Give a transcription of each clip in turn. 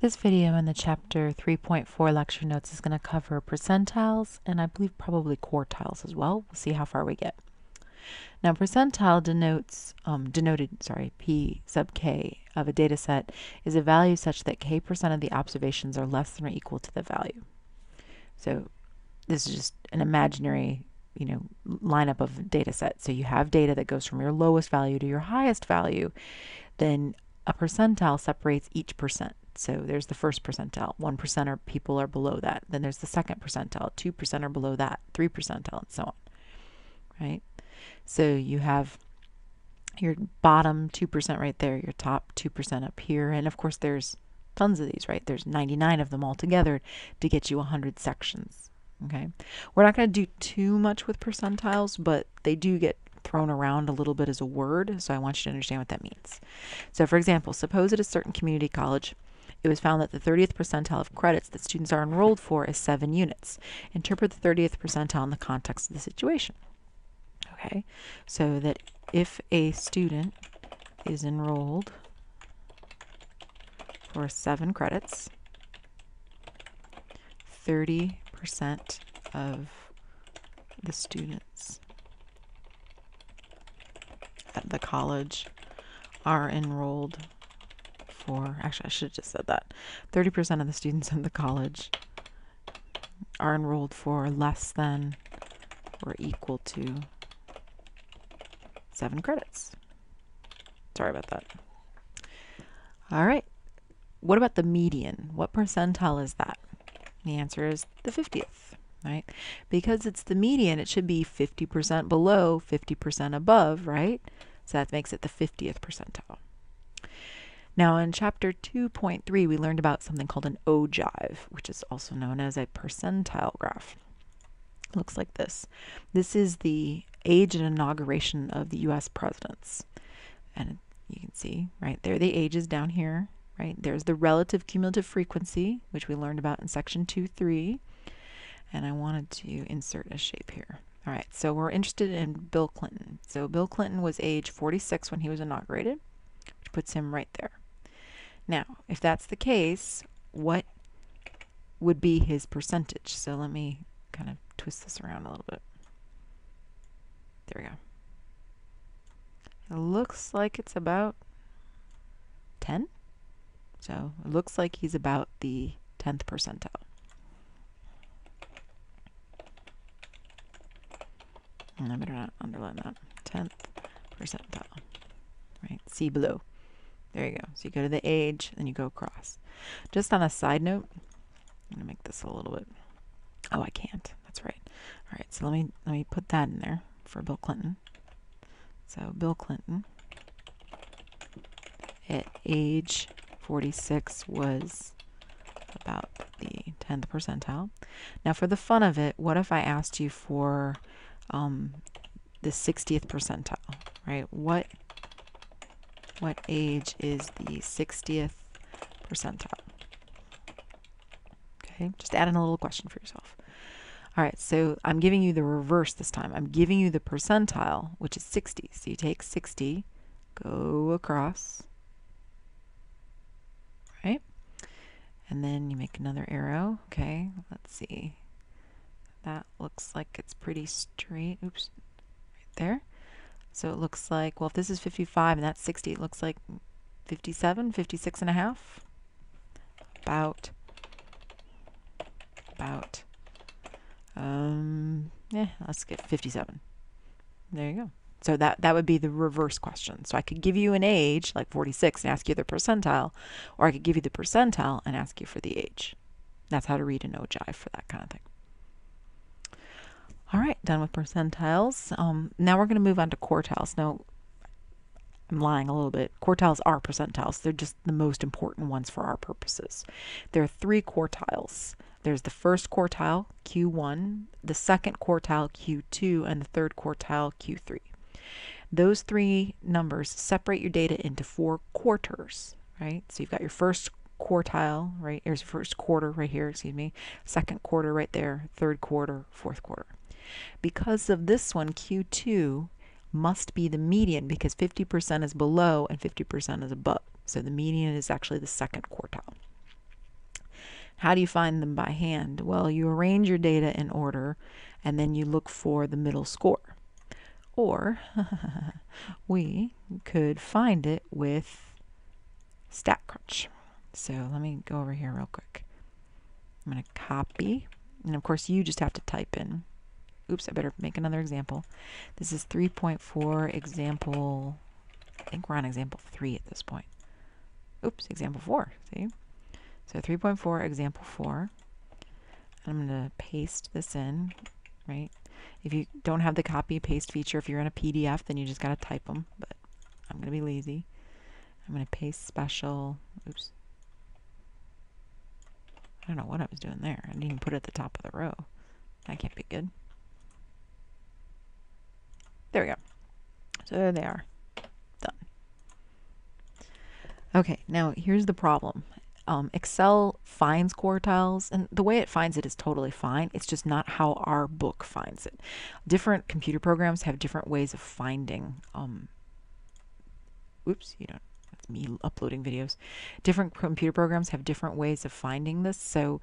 This video in the chapter 3.4 lecture notes is going to cover percentiles and I believe probably quartiles as well. We'll see how far we get. Now percentile P sub k of a data set is a value such that k% of the observations are less than or equal to the value. So this is just an imaginary lineup of data sets. So you have data that goes from your lowest value to your highest value. Then a percentile separates each percent. So there's the first percentile, 1% of people are below that. Then there's the second percentile, 2% are below that, 3 percentile, and so on, right? So you have your bottom 2% right there, your top 2% up here, and of course there's tons of these, right? There's 99 of them all together to get you 100 sections, okay? We're not going to do too much with percentiles, but they do get thrown around a little bit as a word, so I want you to understand what that means. So for example, suppose at a certain community college, it was found that the 30th percentile of credits that students are enrolled for is 7 units. Interpret the 30th percentile in the context of the situation. Okay, so that if a student is enrolled for 7 credits, 30% of the students at the college are enrolled for, actually I should have just said that, 30% of the students in the college are enrolled for less than or equal to 7 credits. Sorry about that. All right, what about the median? What percentile is that? The answer is the 50th, right? Because it's the median, it should be 50% below, 50% above, right? So that makes it the 50th percentile. Now in chapter 2.3 we learned about something called an ogive, which is also known as a percentile graph. It looks like this. This is the age and inauguration of the US presidents. And you can see right there the ages down here, right? There's the relative cumulative frequency, which we learned about in section 2.3. And I wanted to insert a shape here. All right, so we're interested in Bill Clinton. So Bill Clinton was age 46 when he was inaugurated, which puts him right there. Now, if that's the case, what would be his percentage? So let me kind of twist this around a little bit. There we go. It looks like it's about 10. So it looks like he's about the 10th percentile. And I better not underline that. 10th percentile. Right? See below. There you go. So you go to the age, then you go across. Just on a side note, I'm going to make this a little bit. Oh, I can't. That's right. All right, so let me put that in there for Bill Clinton. So Bill Clinton at age 46 was about the 10th percentile. Now for the fun of it, what if I asked you for the 60th percentile, right? What age is the 60th percentile? Okay, just add in a little question for yourself. All right, so I'm giving you the reverse this time. I'm giving you the percentile, which is 60. So you take 60, go across, right? And then you make another arrow. Okay, let's see. That looks like it's pretty straight. Oops, right there. So it looks like, well, if this is 55 and that's 60, it looks like 57, 56 and a half. Yeah, let's get 57. There you go. So that would be the reverse question. So I could give you an age, like 46, and ask you the percentile, or I could give you the percentile and ask you for the age. That's how to read an ogive for that kind of thing. All right, done with percentiles. Now we're going to move on to quartiles. Now, I'm lying a little bit. Quartiles are percentiles. They're just the most important ones for our purposes. There are 3 quartiles. There's the first quartile, Q1, the second quartile, Q2, and the third quartile, Q3. Those 3 numbers separate your data into 4 quarters, right? So you've got your first quartile, right? Here's your first quarter right here, excuse me. Second quarter right there, third quarter, fourth quarter. Because of this one, Q2 must be the median because 50% is below and 50% is above. So the median is actually the second quartile. How do you find them by hand? Well, you arrange your data in order, and then you look for the middle score. Or we could find it with StatCrunch. So let me go over here real quick. I'm going to copy, and of course you just have to type in. Oops, I better make another example. This is 3.4 example, I think we're on example 3 at this point. Oops, example 4, see? So 3.4, example 4. I'm going to paste this in, right? If you don't have the copy paste feature, if you're in a PDF, then you just got to type them, but I'm going to be lazy. I'm going to paste special. Oops. I don't know what I was doing there. I didn't even put it at the top of the row. That can't be good. There we go. So there they are. Done. Okay, now here's the problem. Excel finds quartiles, and the way it finds it is totally fine. It's just not how our book finds it. Different computer programs have different ways of finding. Oops, you don't. That's me uploading videos. Different computer programs have different ways of finding this. So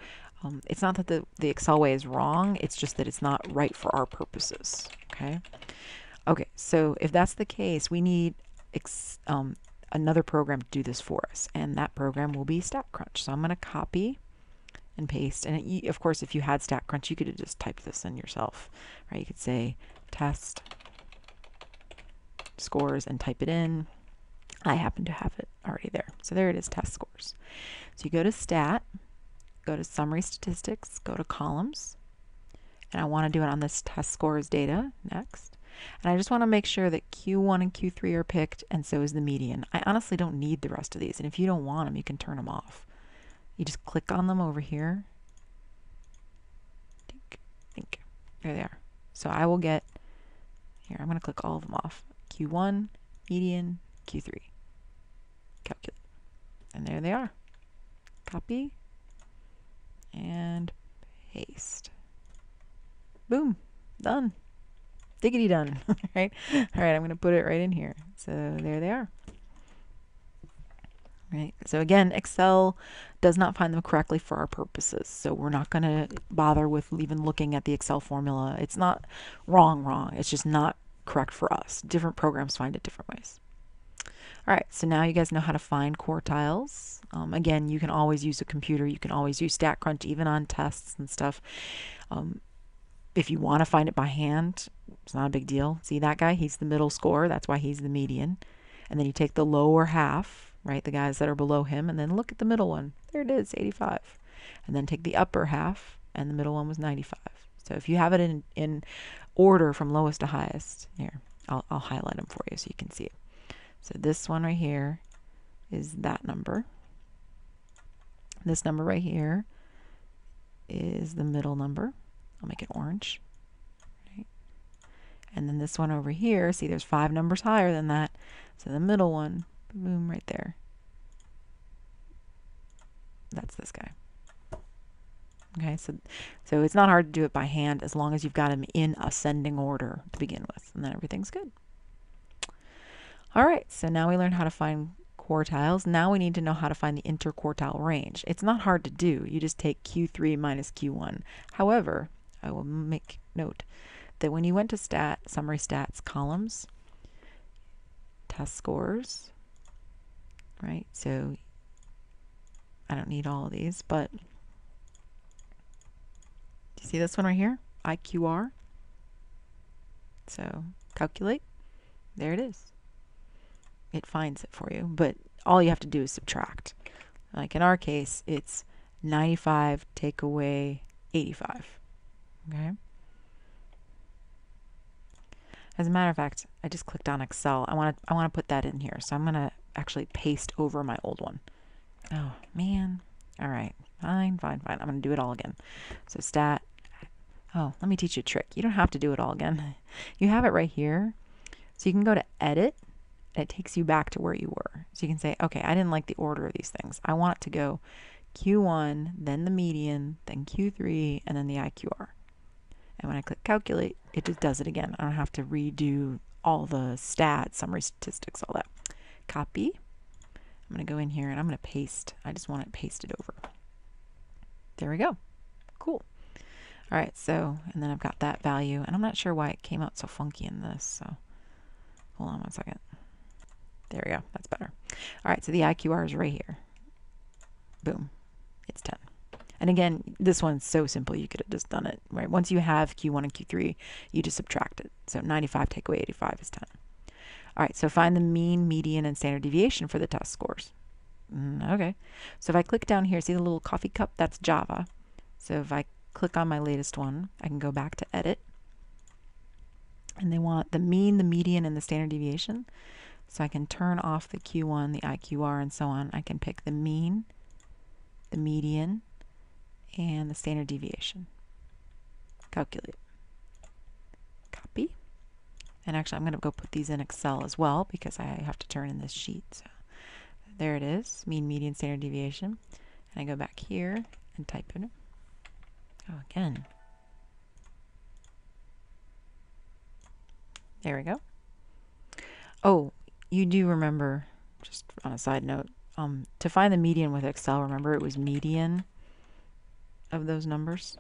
it's not that the Excel way is wrong. It's just that it's not right for our purposes. Okay. Okay. So if that's the case, we need another program to do this for us, and that program will be StatCrunch. So I'm going to copy and paste, and of course if you had StatCrunch you could have just typed this in yourself, right? You could say test scores and type it in. I happen to have it already there, so there it is, test scores. So you go to stat, go to summary statistics, go to columns, and I want to do it on this test scores data next. And I just want to make sure that Q1 and Q3 are picked, and so is the median. I honestly don't need the rest of these, and if you don't want them, you can turn them off. You just click on them over here. Think. There they are. So I will get, here, I'm going to click all of them off. Q1, median, Q3. Calculate. And there they are. Copy and paste. Boom. Done. Diggity done. Right? All right, I'm going to put it right in here. So there they are. Right? So again, Excel does not find them correctly for our purposes. So we're not going to bother with even looking at the Excel formula. It's not wrong. It's just not correct for us. Different programs find it different ways. All right, so now you guys know how to find quartiles. Again, you can always use a computer. You can always use StatCrunch, even on tests and stuff. If you want to find it by hand, it's not a big deal. See that guy? He's the middle score. That's why he's the median. And then you take the lower half, right, the guys that are below him, and then look at the middle one. There it is, 85. And then take the upper half, and the middle one was 95. So if you have it in order from lowest to highest, here, I'll highlight them for you so you can see it. So this one right here is that number. This number right here is the middle number. I'll make it orange. Right. And then this one over here, see there's 5 numbers higher than that. So the middle one, boom, right there. That's this guy. Okay, so it's not hard to do it by hand as long as you've got them in ascending order to begin with, and then everything's good. All right, so now we learned how to find quartiles. Now we need to know how to find the interquartile range. It's not hard to do. You just take Q3 minus Q1. However, I will make note that when you went to summary stats columns, test scores, right? So I don't need all of these, but do you see this one right here? IQR. So calculate. There it is. It finds it for you, but all you have to do is subtract. Like in our case, it's 95 take away 85. Okay. As a matter of fact, I just clicked on Excel. I want to put that in here, so I'm going to actually paste over my old one. Oh man. All right. Fine. I'm going to do it all again. So stat. Oh, let me teach you a trick. You don't have to do it all again. You have it right here, so you can go to Edit. It takes you back to where you were. So you can say, okay, I didn't like the order of these things. I want it to go Q1, then the median, then Q3, and then the IQR. And when I click calculate, it just does it again. I don't have to redo all the stats, summary statistics, all that. Copy. I'm going to go in here and I'm going to paste. I just want it pasted over. There we go. Cool. All right, so, and then I've got that value, and I'm not sure why it came out so funky in this, so hold on one second. There we go. That's better. All right, so the IQR is right here. Boom. It's 10. And again, this one's so simple, you could have just done it, right? Once you have Q1 and Q3, you just subtract it. So 95 take away 85 is 10. All right, so find the mean, median, and standard deviation for the test scores. Okay. So if I click down here, see the little coffee cup? That's Java. So if I click on my latest one, I can go back to edit. And they want the mean, the median, and the standard deviation. So I can turn off the Q1, the IQR, and so on. I can pick the mean, the median, and the standard deviation. Calculate. Copy. And actually, I'm going to go put these in Excel as well because I have to turn in this sheet. So there it is, mean, median, standard deviation. And I go back here and type in it. Oh, again. There we go. Oh, you do remember, just on a side note, to find the median with Excel, remember it was median of those numbers,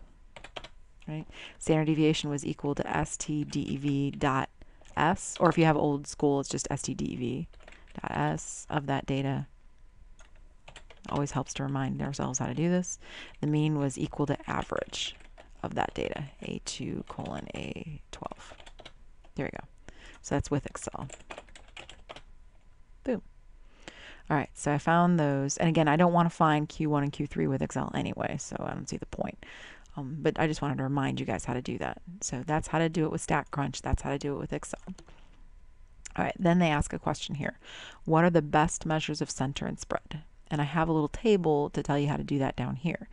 right? Standard deviation was equal to stdev dot s, or if you have old school, it's just stdev dot s of that data. Always helps to remind ourselves how to do this. The mean was equal to average of that data, A2 colon A12. There we go. So that's with Excel. Boom. All right, so I found those. And again, I don't want to find Q1 and Q3 with Excel anyway, so I don't see the point. But I just wanted to remind you guys how to do that. So that's how to do it with StatCrunch. That's how to do it with Excel. All right, then they ask a question here. What are the best measures of center and spread? And I have a little table to tell you how to do that down here.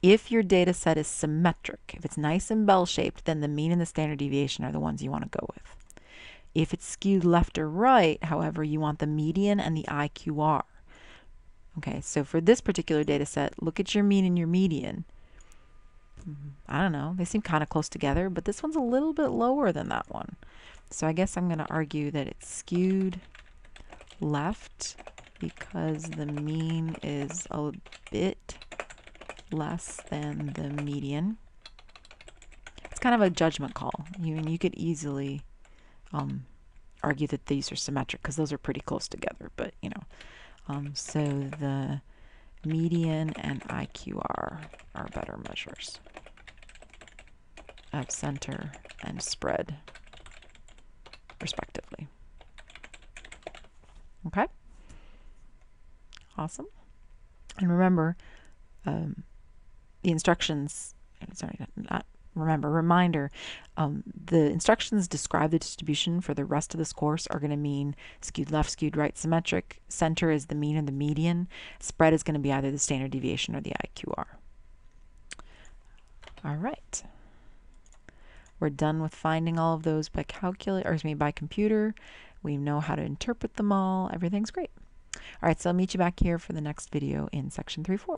If your data set is symmetric, if it's nice and bell-shaped, then the mean and the standard deviation are the ones you want to go with. If it's skewed left or right, however, you want the median and the IQR. Okay, so for this particular data set, look at your mean and your median. I don't know, they seem kind of close together, but this one's a little bit lower than that one. So I guess I'm going to argue that it's skewed left because the mean is a bit less than the median. It's kind of a judgment call. You could easily argue that these are symmetric because those are pretty close together, but you know. So the median and IQR are better measures of center and spread, respectively. Okay? Awesome. And remember, the instructions, sorry, not remember, reminder, the instructions describe the distribution for the rest of this course are going to mean skewed left, skewed right, symmetric. Center is the mean and the median. Spread is going to be either the standard deviation or the IQR. All right. We're done with finding all of those by calculator, or excuse me, by computer. We know how to interpret them all. Everything's great. All right, so I'll meet you back here for the next video in section 3-4.